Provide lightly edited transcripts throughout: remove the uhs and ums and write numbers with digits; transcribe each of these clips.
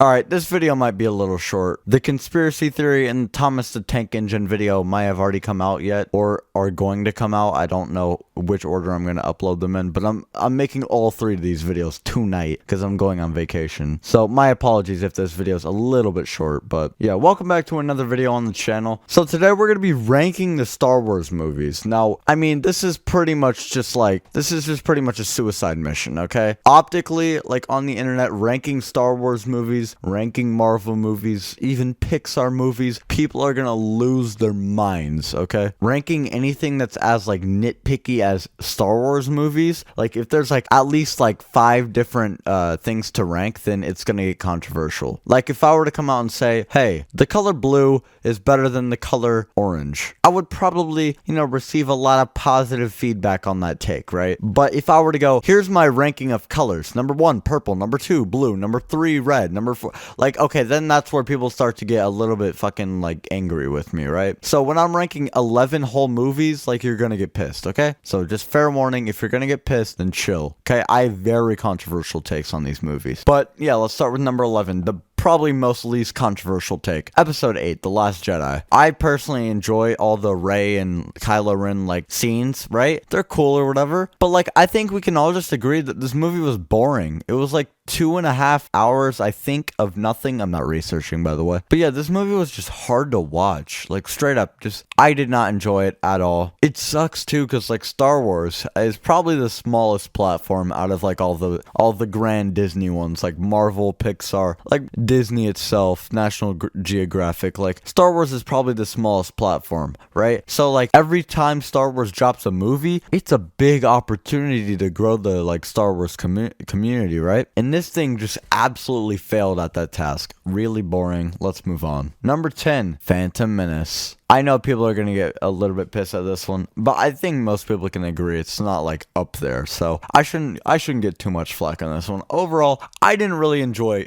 Alright, this video might be a little short. The conspiracy theory and Thomas the Tank Engine video might have already come out yet, or are going to come out. I don't know which order I'm going to upload them in, but I'm making all three of these videos tonight because I'm going on vacation. So my apologies if this video is a little bit short, but yeah, welcome back to another video on the channel. So today we're going to be ranking the Star Wars movies. Now, I mean, this is pretty much just pretty much a suicide mission, okay? Optically, like on the internet, ranking Star Wars movies, ranking Marvel movies, even Pixar movies, people are gonna lose their minds, okay? Ranking anything that's as like nitpicky as Star Wars movies, like if there's like at least like 5 different things to rank, then it's gonna get controversial. Like if I were to come out and say, hey, the color blue is better than the color orange, I would probably, receive a lot of positive feedback on that take, right? But if I were to go, here's my ranking of colors, number 1, purple, number 2, blue, number 3, red, number 4, like, okay, then that's where people start to get a little bit fucking, like, angry with me, right? So when I'm ranking 11 whole movies, like, you're gonna get pissed, okay? So just fair warning, if you're gonna get pissed, then chill, okay? I have very controversial takes on these movies. But, yeah, let's start with number 11, the probably most least controversial take. Episode 8, The Last Jedi. I personally enjoy all the Rey and Kylo Ren, like, scenes, right? They're cool or whatever. But, like, I think we can all just agree that this movie was boring. It was, like, 2.5 hours, I think, of nothing. I'm not researching, by the way. But yeah, this movie was just hard to watch. Like, straight up, I did not enjoy it at all. It sucks, too, because, like, Star Wars is probably the smallest platform out of, like, all the grand Disney ones, like Marvel, Pixar, like Disney itself, National Geographic. Like, Star Wars is probably the smallest platform, right? So, like, every time Star Wars drops a movie, it's a big opportunity to grow the, like, Star Wars community, right? And this thing just absolutely failed at that task. Really boring. Let's move on. Number 10, Phantom Menace. I know people are going to get a little bit pissed at this one, but I think most people can agree it's not like up there. So I shouldn't get too much flack on this one. Overall, I didn't really enjoy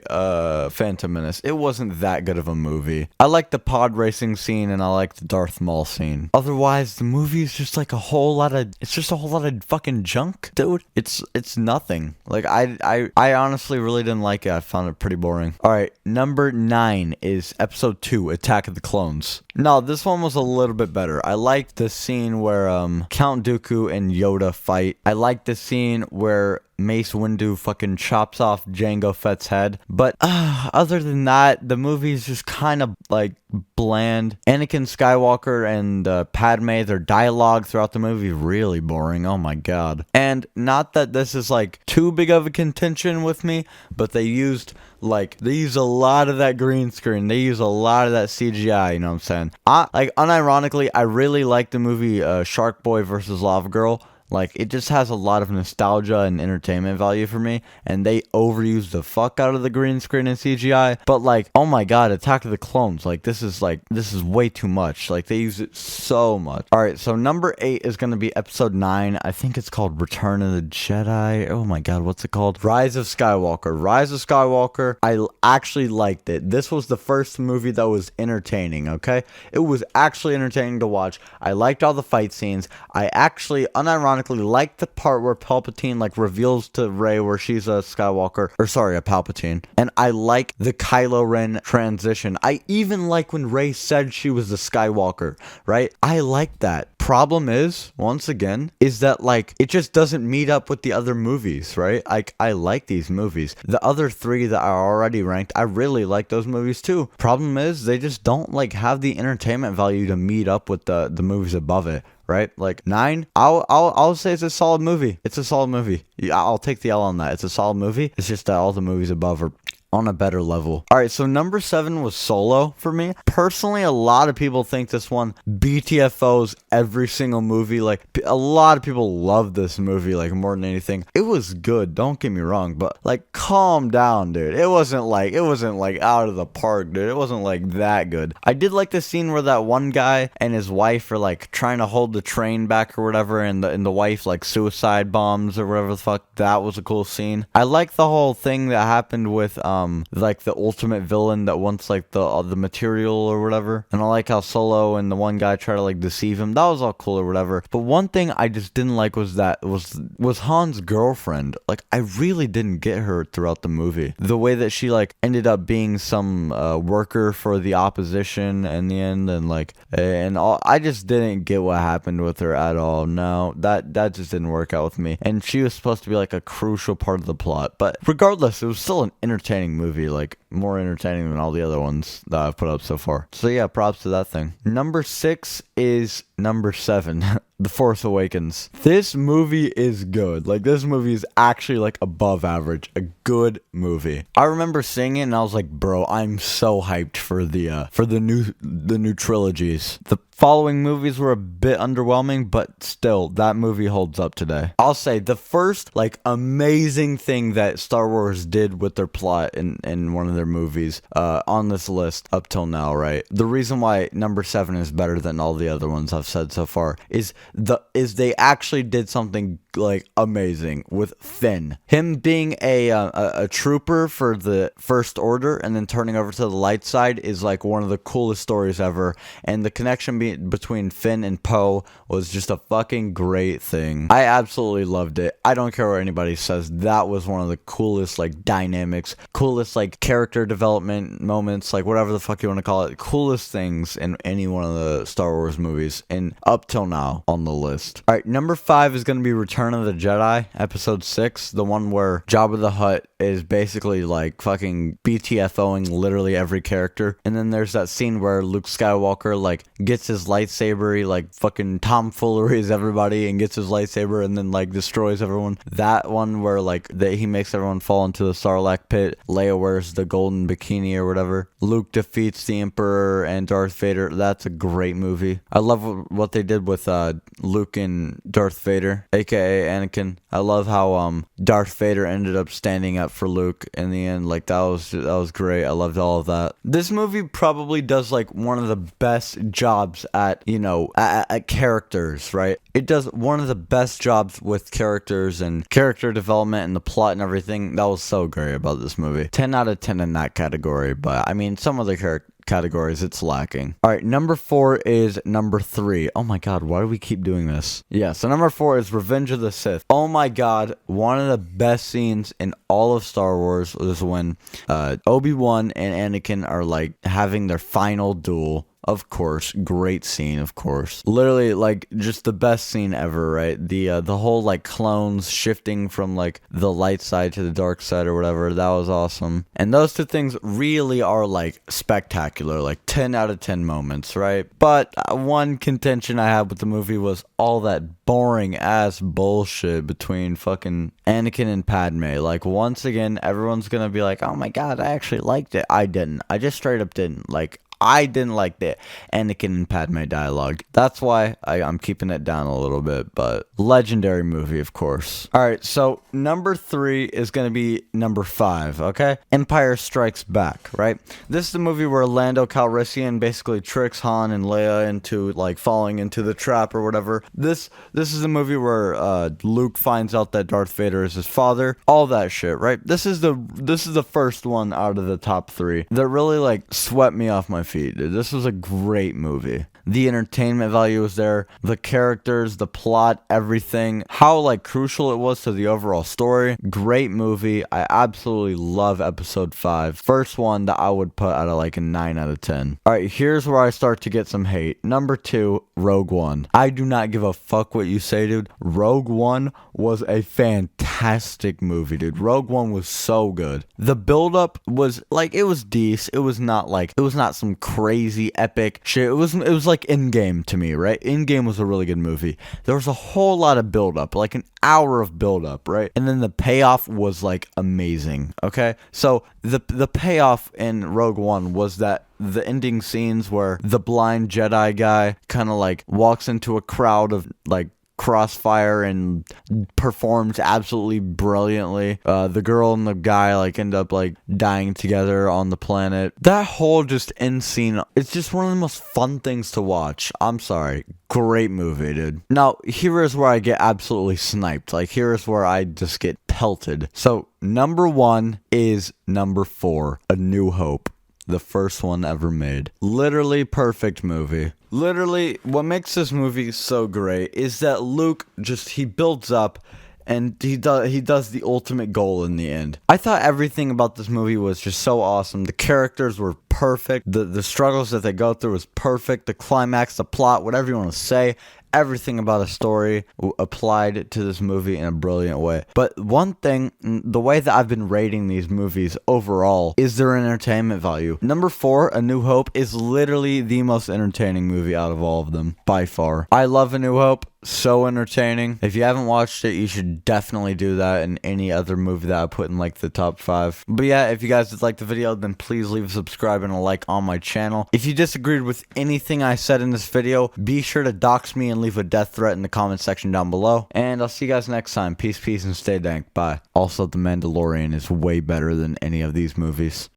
Phantom Menace. It wasn't that good of a movie. I like the pod racing scene and I like the Darth Maul scene. Otherwise, the movie is just like a whole lot of fucking junk, dude. It's nothing. Like I honestly really didn't like it. I found it pretty boring. All right, number 9 is Episode 2, Attack of the Clones. No, this one was a little bit better. I liked the scene where Count Dooku and Yoda fight. I liked the scene where Mace Windu fucking chops off Jango Fett's head. But other than that, the movie is just kind of like bland. Anakin Skywalker and Padme, their dialogue throughout the movie, really boring. Oh my god. And not that this is like too big of a contention with me, but they use a lot of that green screen. They use a lot of that CGI, you know what I'm saying? Unironically, I really like the movie Shark Boy vs. Lava Girl. Like, it just has a lot of nostalgia and entertainment value for me, and they overuse the fuck out of the green screen and CGI, but like, oh my god, Attack of the Clones, like, this is way too much. Like, they use it so much. Alright, so number 8 is gonna be Episode 9, I think it's called Return of the Jedi, oh my god, what's it called? Rise of Skywalker. Rise of Skywalker, I actually liked it. This was the first movie that was entertaining, okay? It was actually entertaining to watch. I liked all the fight scenes. I actually, unironically, like the part where Palpatine like reveals to Rey where she's a Skywalker, a Palpatine, and I like the Kylo Ren transition. I even like when Rey said she was a Skywalker, right? I like that. Problem is, once again, is that like it just doesn't meet up with the other movies, right? I like these movies. The other 3 that are already ranked, I really like those movies too. Problem is, they just don't like have the entertainment value to meet up with the movies above it. Right, like 9. I'll say it's a solid movie. It's a solid movie. Yeah, I'll take the L on that. It's a solid movie. It's just that all the movies above are on a better level. All right, so number 7 was Solo for me. Personally, a lot of people think this one BTFOs every single movie. Like, a lot of people love this movie, like, more than anything. It was good, don't get me wrong, but, like, calm down, dude. It wasn't like out of the park, dude. It wasn't, like, that good. I did like the scene where that one guy and his wife are, like, trying to hold the train back or whatever, and the wife, like, suicide bombs or whatever the fuck. That was a cool scene. I like the whole thing that happened with, like the ultimate villain that wants like the material or whatever. And I like how Solo and the one guy try to like deceive him. That was all cool or whatever. But one thing I just didn't like was Han's girlfriend. Like, I really didn't get her throughout the movie. The way that she like ended up being some worker for the opposition in the end, and like and all, I just didn't get what happened with her at all. No, that just didn't work out with me. And she was supposed to be like a crucial part of the plot. But regardless, it was still an entertaining movie, like more entertaining than all the other ones that I've put up so far. So yeah, props to that thing. Number 6 is number 7. The Force Awakens. This movie is good. Like, this movie is actually like above average. A good movie. I remember seeing it and I was like, bro, I'm so hyped for the new trilogies. The following movies were a bit underwhelming, but still, that movie holds up today. I'll say the first like amazing thing that Star Wars did with their plot in one of their movies on this list up till now, right? The reason why number 7 is better than all the other ones I've said so far is they actually did something like amazing with Finn. Him being a trooper for the First Order and then turning over to the light side is like one of the coolest stories ever. And the connection between Finn and Poe was just a fucking great thing. I absolutely loved it. I don't care what anybody says. That was one of the coolest like dynamics, coolest like character development moments, like whatever the fuck you want to call it, coolest things in any one of the Star Wars movies and up till now on the list. All right, number 5 is going to be Return of the Jedi, episode 6, the one where Jabba the Hutt is basically like fucking BTFOing literally every character. And then there's that scene where Luke Skywalker like gets his lightsaber, he like fucking tomfooleries everybody and gets his lightsaber and then like destroys everyone. That one where like he makes everyone fall into the Sarlacc pit. Leia wears the golden bikini or whatever. Luke defeats the Emperor and Darth Vader. That's a great movie. I love what they did with Luke and Darth Vader, aka Anakin. I love how Darth Vader ended up standing up for Luke in the end. Like that was great. I loved all of that. This movie probably does like one of the best jobs at, you know, at characters, right? It does one of the best jobs with characters and character development and the plot and everything. That was so great about this movie. 10 out of 10 in that category, but I mean some of the categories it's lacking. All right, number 4 is number 3. Oh my god, why do we keep doing this? Yeah, so number 4 is Revenge of the Sith. Oh my god, one of the best scenes in all of Star Wars was when Obi-Wan and Anakin are like having their final duel. Of course, great scene, of course. Literally, like, just the best scene ever, right? The whole, like, clones shifting from, like, the light side to the dark side or whatever, that was awesome. And those two things really are, like, spectacular, like, 10 out of 10 moments, right? But one contention I had with the movie was all that boring-ass bullshit between fucking Anakin and Padme. Like, once again, everyone's gonna be like, oh my god, I actually liked it. I didn't. I just straight up didn't. Like, I didn't like the Anakin and Padme dialogue. That's why I'm keeping it down a little bit, but legendary movie, of course. All right, so number 3 is going to be number 5, okay? Empire Strikes Back, right? This is the movie where Lando Calrissian basically tricks Han and Leia into, like, falling into the trap or whatever. This is the movie where Luke finds out that Darth Vader is his father. All that shit, right? This is the first one out of the top 3 that really, like, swept me off my feet. This was a great movie. The entertainment value was there, the characters, the plot, everything, how like crucial it was to the overall story. Great movie. I absolutely love episode 5. First one that I would put out of like a 9 out of 10. All right, here's where I start to get some hate. Number 2, Rogue One. I do not give a fuck what you say, dude. Rogue One was a fantastic movie, dude. Rogue One was so good. The build-up was like, it was decent. It was not some crazy epic shit. It was like In-Game to me, right? In-Game was a really good movie. There was a whole lot of build-up, like an hour of build-up, right? And then the payoff was like amazing, okay? So the payoff in Rogue One was that the ending scenes where the blind Jedi guy kind of like walks into a crowd of like Crossfire and performs absolutely brilliantly. The girl and the guy like end up like dying together on the planet. That whole just end scene, it's just one of the most fun things to watch. I'm sorry. Great movie, dude. Now, here is where I get absolutely sniped. Like, here is where I just get pelted. So, number 1 is number 4, A New Hope. The first one ever made. Literally perfect movie. Literally, what makes this movie so great is that Luke he builds up and he does the ultimate goal in the end. I thought everything about this movie was just so awesome. The characters were perfect. The struggles that they go through was perfect. The climax, the plot, whatever you want to say. Everything about a story applied to this movie in a brilliant way. But one thing, the way that I've been rating these movies overall is their entertainment value. Number 4, A New Hope, is literally the most entertaining movie out of all of them, by far. I love A New Hope. So entertaining. If you haven't watched it, you should definitely do that in any other movie that I put in like the top 5. But yeah, if you guys did like the video, then please leave a subscribe and a like on my channel. If you disagreed with anything I said in this video, be sure to dox me and leave a death threat in the comment section down below. And I'll see you guys next time. Peace, and stay dank. Bye. Also, The Mandalorian is way better than any of these movies.